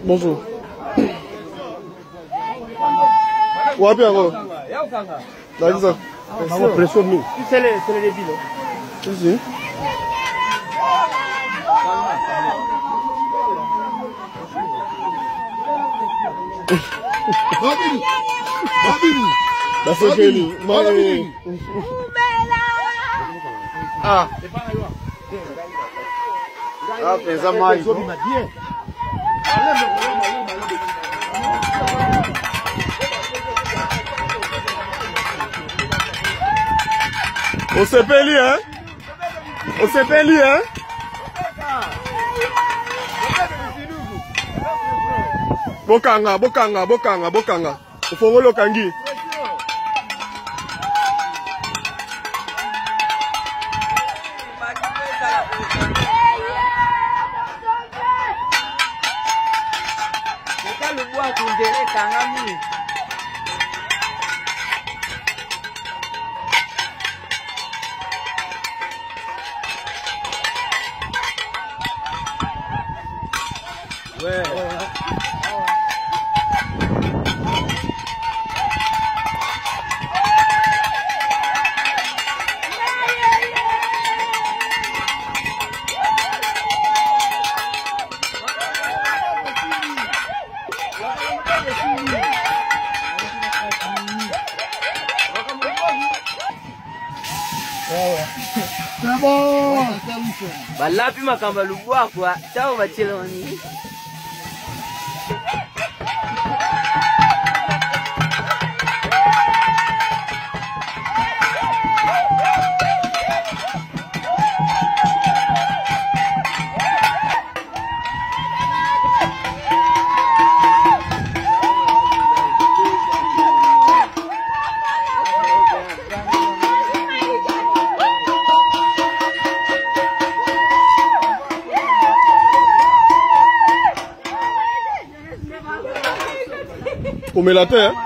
Bonjour. Wapi encore? Là, ça. Pression nous. C'est le début. Ici. Ah, pesa mais. On s'est payé, hein? On s'est payé, hein? Bokanga, bokanga, bokanga, bokanga. Ufongolo kangi. C'est bon. Balapi makamba lubwa kwa chao bacheloni. On met la terre.